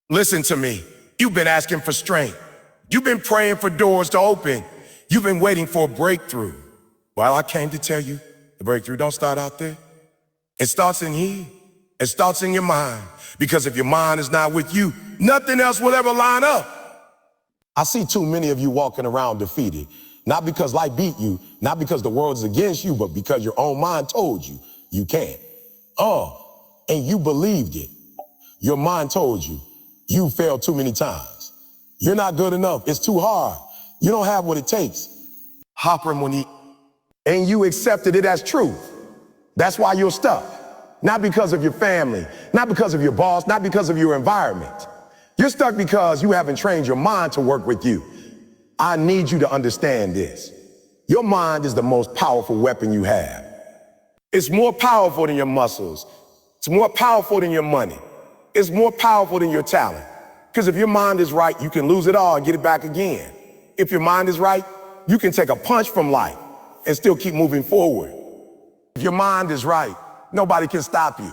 Listen to me. You've been asking for strength. You've been praying for doors to open. You've been waiting for a breakthrough. Well, I came to tell you, the breakthrough don't start out there. It starts in here. It starts in your mind. Because if your mind is not with you, nothing else will ever line up. I see too many of you walking around defeated. Not because life beat you, not because the world is against you, but because your own mind told you you can't. And you believed it. Your mind told you you failed too many times. You're not good enough. It's too hard. You don't have what it takes. And you accepted it as truth. That's why you're stuck. Not because of your family, not because of your boss, not because of your environment. You're stuck because you haven't trained your mind to work with you. I need you to understand this. Your mind is the most powerful weapon you have. It's more powerful than your muscles. It's more powerful than your money. It's more powerful than your talent. Because if your mind is right, you can lose it all and get it back again. If your mind is right, you can take a punch from life and still keep moving forward. If your mind is right, nobody can stop you.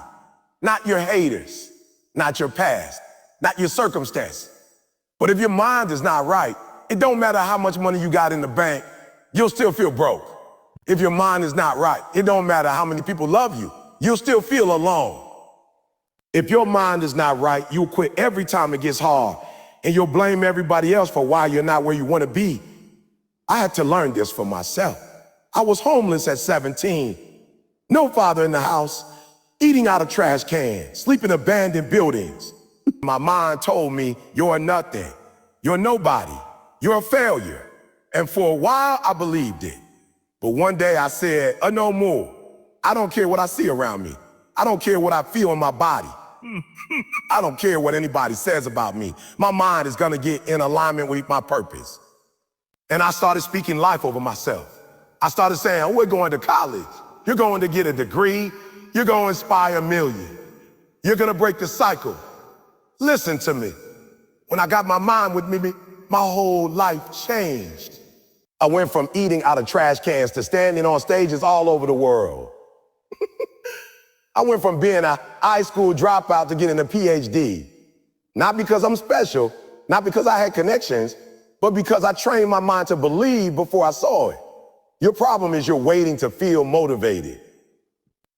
Not your haters, not your past, not your circumstance. But if your mind is not right, it don't matter how much money you got in the bank, you'll still feel broke. If your mind is not right, it don't matter how many people love you, you'll still feel alone. If your mind is not right, you'll quit every time it gets hard, and you'll blame everybody else for why you're not where you want to be. I had to learn this for myself. I was homeless at 17, no father in the house, eating out of trash cans, sleeping in abandoned buildings. My mind told me, you're nothing, you're nobody, you're a failure. And for a while, I believed it. But one day I said, no more. I don't care what I see around me. I don't care what I feel in my body. I don't care what anybody says about me. My mind is gonna get in alignment with my purpose. And I started speaking life over myself. I started saying, we're going to college. You're going to get a degree. You're going to inspire a million. You're going to break the cycle. Listen to me. When I got my mind with me, my whole life changed. I went from eating out of trash cans to standing on stages all over the world. I went from being a high school dropout to getting a PhD. Not because I'm special, not because I had connections, but because I trained my mind to believe before I saw it. Your problem is you're waiting to feel motivated.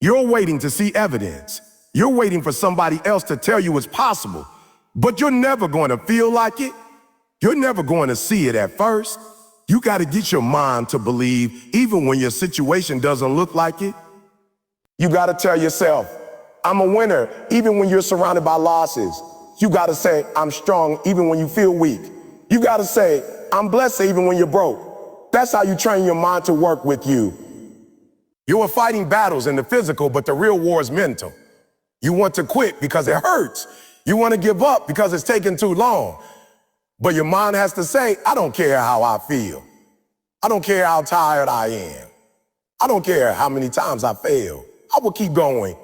You're waiting to see evidence. You're waiting for somebody else to tell you it's possible, but you're never going to feel like it. You're never going to see it at first. You got to get your mind to believe even when your situation doesn't look like it. You got to tell yourself, I'm a winner even when you're surrounded by losses. You got to say, I'm strong even when you feel weak. You got to say, I'm blessed even when you're broke. That's how you train your mind to work with you. You are fighting battles in the physical, but the real war is mental. You want to quit because it hurts. You want to give up because it's taking too long. But your mind has to say, I don't care how I feel. I don't care how tired I am. I don't care how many times I fail. I will keep going.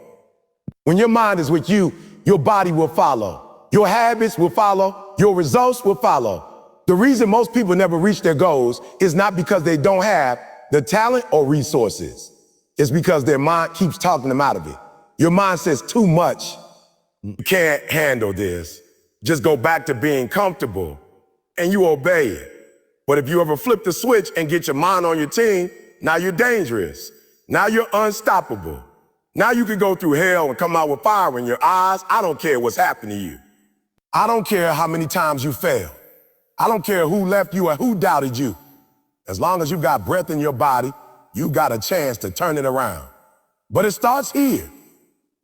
When your mind is with you, your body will follow. Your habits will follow. Your results will follow. The reason most people never reach their goals is not because they don't have the talent or resources. It's because their mind keeps talking them out of it. Your mind says too much. You can't handle this. Just go back to being comfortable and you obey it. But if you ever flip the switch and get your mind on your team, now you're dangerous. Now you're unstoppable. Now you can go through hell and come out with fire in your eyes. I don't care what's happening to you. I don't care how many times you fail. I don't care who left you or who doubted you. As long as you got breath in your body, you got a chance to turn it around. But it starts here.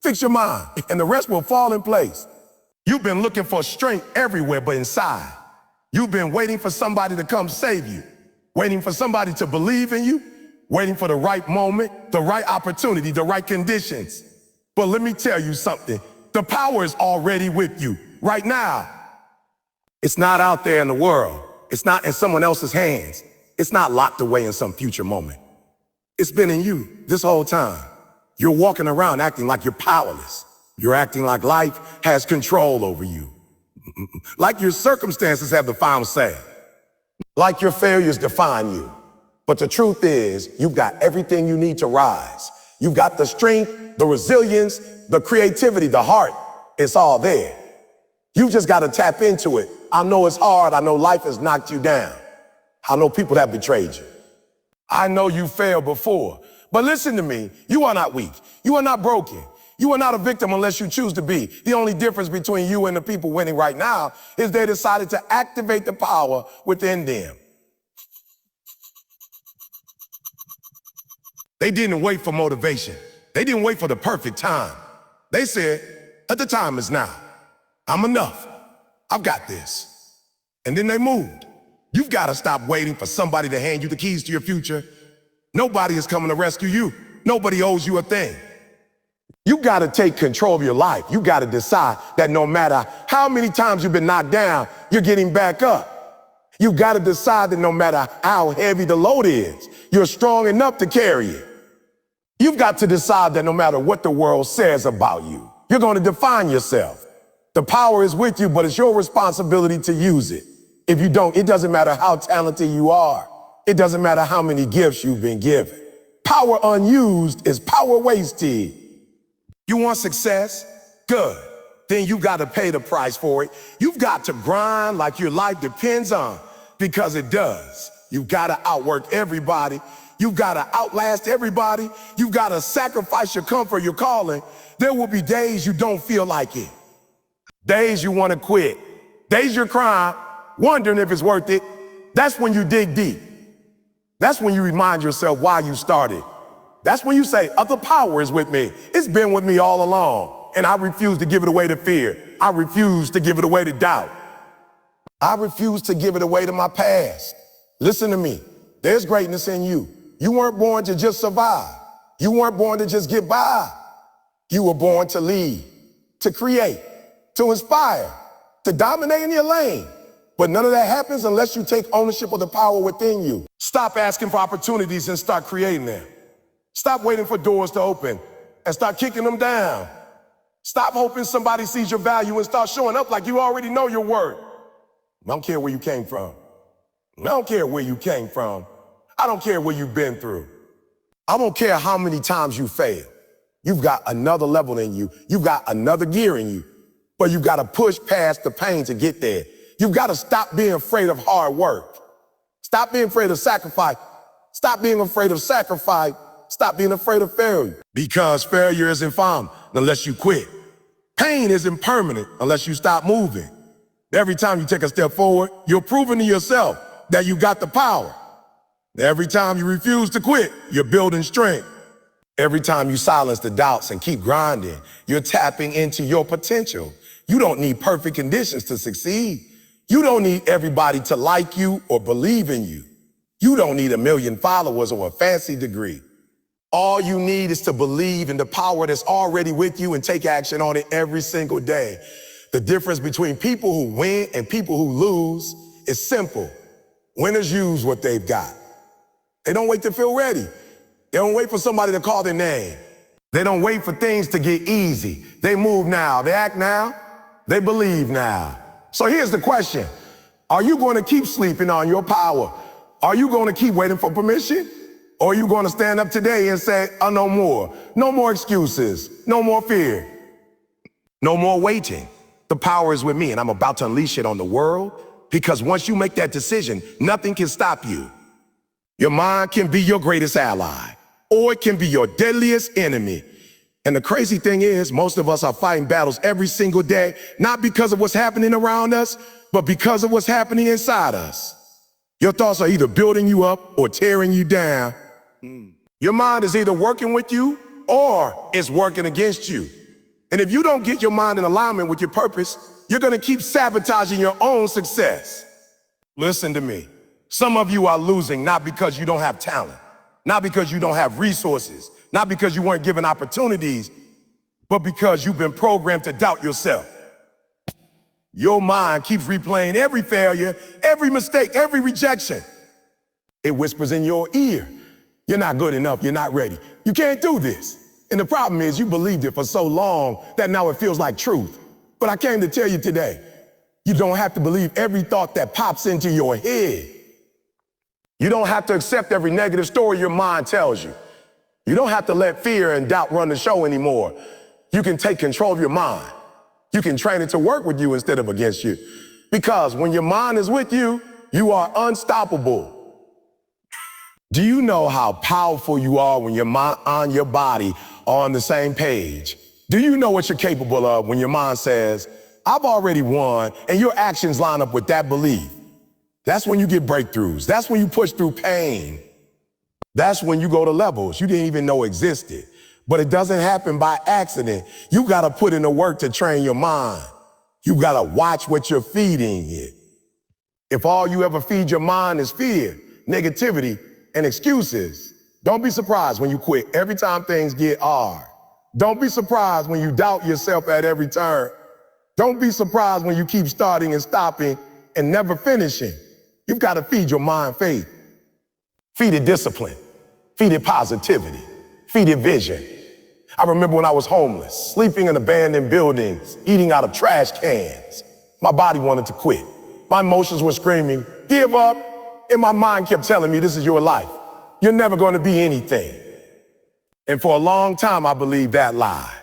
Fix your mind, and the rest will fall in place. You've been looking for strength everywhere but inside. You've been waiting for somebody to come save you, waiting for somebody to believe in you, waiting for the right moment, the right opportunity, the right conditions. But let me tell you something. The power is already with you right now. It's not out there in the world. It's not in someone else's hands. It's not locked away in some future moment. It's been in you this whole time. You're walking around acting like you're powerless. You're acting like life has control over you. Like your circumstances have the final say. Like your failures define you. But the truth is, you've got everything you need to rise. You've got the strength, the resilience, the creativity, the heart. It's all there. You just got to tap into it. I know it's hard. I know life has knocked you down. I know people that betrayed you. I know you failed before. But listen to me. You are not weak. You are not broken. You are not a victim unless you choose to be. The only difference between you and the people winning right now is they decided to activate the power within them. They didn't wait for motivation. They didn't wait for the perfect time. They said, the time is now. I'm enough. I've got this. And then they moved. You've got to stop waiting for somebody to hand you the keys to your future. Nobody is coming to rescue you. Nobody owes you a thing. You got to take control of your life. You got to decide that no matter how many times you've been knocked down, you're getting back up. You got to decide that no matter how heavy the load is, you're strong enough to carry it. You've got to decide that no matter what the world says about you, you're going to define yourself. The power is with you, but it's your responsibility to use it. If you don't, it doesn't matter how talented you are. It doesn't matter how many gifts you've been given. Power unused is power wasted. You want success? Good. Then you got to pay the price for it. You've got to grind like your life depends on, because it does. You've got to outwork everybody. You've got to outlast everybody. You've got to sacrifice your comfort, your calling. There will be days you don't feel like it. Days you want to quit. Days you're crying, wondering if it's worth it. That's when you dig deep. That's when you remind yourself why you started. That's when you say, other power is with me. It's been with me all along. And I refuse to give it away to fear. I refuse to give it away to doubt. I refuse to give it away to my past. Listen to me. There's greatness in you. You weren't born to just survive. You weren't born to just get by. You were born to lead, to create, to inspire, to dominate in your lane. But none of that happens unless you take ownership of the power within you. Stop asking for opportunities and start creating them. Stop waiting for doors to open and start kicking them down. Stop hoping somebody sees your value and start showing up like you already know your worth. I don't care where you came from. I don't care where you came from. I don't care what you've been through. I don't care how many times you fail. You've got another level in you. You've got another gear in you. But you've got to push past the pain to get there. You've got to stop being afraid of hard work. Stop being afraid of sacrifice. Stop being afraid of sacrifice. Stop being afraid of failure. Because failure isn't fun unless you quit. Pain isn't permanent unless you stop moving. Every time you take a step forward, you're proving to yourself that you got the power. Every time you refuse to quit, you're building strength. Every time you silence the doubts and keep grinding, you're tapping into your potential. You don't need perfect conditions to succeed. You don't need everybody to like you or believe in you. You don't need 1 million followers or a fancy degree. All you need is to believe in the power that's already with you and take action on it every single day. The difference between people who win and people who lose is simple. Winners use what they've got. They don't wait to feel ready. They don't wait for somebody to call their name. They don't wait for things to get easy. They move now. They act now. They believe now. So here's the question. Are you going to keep sleeping on your power? Are you going to keep waiting for permission? Or are you going to stand up today and say, oh, no more. No more excuses. No more fear. No more waiting. The power is with me, and I'm about to unleash it on the world, because once you make that decision, nothing can stop you. Your mind can be your greatest ally, or it can be your deadliest enemy. And the crazy thing is, most of us are fighting battles every single day, not because of what's happening around us, but because of what's happening inside us. Your thoughts are either building you up or tearing you down. Your mind is either working with you or it's working against you. And if you don't get your mind in alignment with your purpose, you're going to keep sabotaging your own success. Listen to me. Some of you are losing not because you don't have talent, not because you don't have resources, not because you weren't given opportunities, but because you've been programmed to doubt yourself. Your mind keeps replaying every failure, every mistake, every rejection. It whispers in your ear, you're not good enough, you're not ready, you can't do this. And the problem is you believed it for so long that now it feels like truth. But I came to tell you today, you don't have to believe every thought that pops into your head. You don't have to accept every negative story your mind tells you. You don't have to let fear and doubt run the show anymore. You can take control of your mind. You can train it to work with you instead of against you. Because when your mind is with you, you are unstoppable. Do you know how powerful you are when your mind and your body are on the same page? Do you know what you're capable of when your mind says, I've already won, and your actions line up with that belief? That's when you get breakthroughs. That's when you push through pain. That's when you go to levels you didn't even know existed. But it doesn't happen by accident. You got to put in the work to train your mind. You got to watch what you're feeding it. If all you ever feed your mind is fear, negativity, and excuses, don't be surprised when you quit every time things get hard. Don't be surprised when you doubt yourself at every turn. Don't be surprised when you keep starting and stopping and never finishing. You've got to feed your mind faith. Feed it discipline. Feed it positivity. Feed it vision. I remember when I was homeless, sleeping in abandoned buildings, eating out of trash cans. My body wanted to quit. My emotions were screaming, give up. And my mind kept telling me, this is your life. You're never going to be anything. And for a long time, I believed that lie.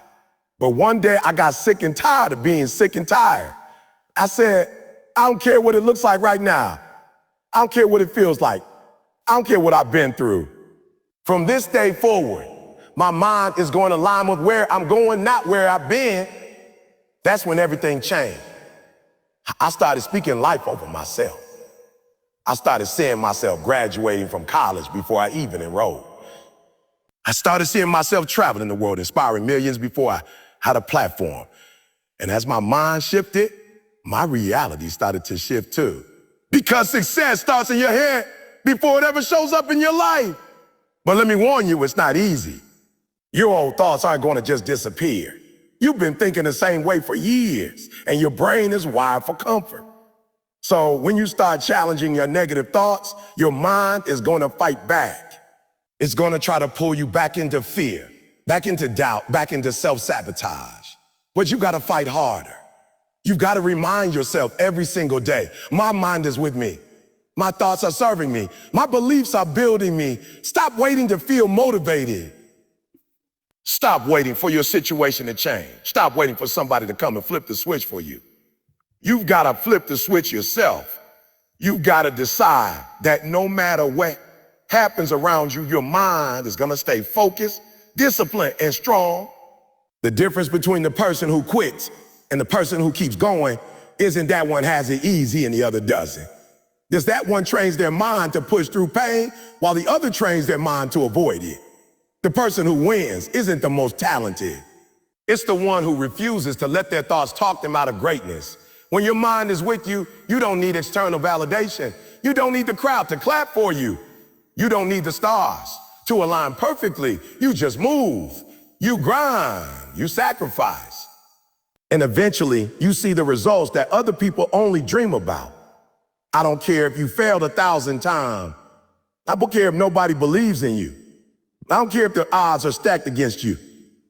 But one day I got sick and tired of being sick and tired. I said, I don't care what it looks like right now. I don't care what it feels like. I don't care what I've been through. From this day forward, my mind is going to line with where I'm going, not where I've been. That's when everything changed. I started speaking life over myself. I started seeing myself graduating from college before I even enrolled. I started seeing myself traveling the world, inspiring millions before I had a platform. And as my mind shifted, my reality started to shift too. Because success starts in your head before it ever shows up in your life. But let me warn you, it's not easy. Your old thoughts aren't going to just disappear. You've been thinking the same way for years, and your brain is wired for comfort. So when you start challenging your negative thoughts, your mind is going to fight back. It's going to try to pull you back into fear, back into doubt, back into self-sabotage. But you got to fight harder. You've got to remind yourself every single day, my mind is with me. My thoughts are serving me. My beliefs are building me. Stop waiting to feel motivated. Stop waiting for your situation to change. Stop waiting for somebody to come and flip the switch for you. You've got to flip the switch yourself. You've got to decide that no matter what happens around you, your mind is going to stay focused, disciplined, and strong. The difference between the person who quits and the person who keeps going isn't that one has it easy and the other doesn't. Just that one trains their mind to push through pain while the other trains their mind to avoid it. The person who wins isn't the most talented. It's the one who refuses to let their thoughts talk them out of greatness. When your mind is with you, you don't need external validation. You don't need the crowd to clap for you. You don't need the stars to align perfectly. You just move, you grind, you sacrifice. And eventually, you see the results that other people only dream about. I don't care if you failed 1,000 times. I don't care if nobody believes in you. I don't care if the odds are stacked against you.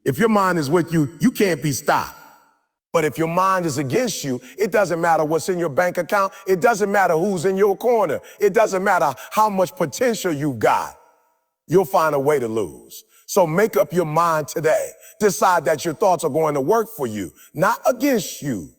If your mind is with you, you can't be stopped. But if your mind is against you, it doesn't matter what's in your bank account. It doesn't matter who's in your corner. It doesn't matter how much potential you've got. You'll find a way to lose. So make up your mind today. Decide that your thoughts are going to work for you, not against you.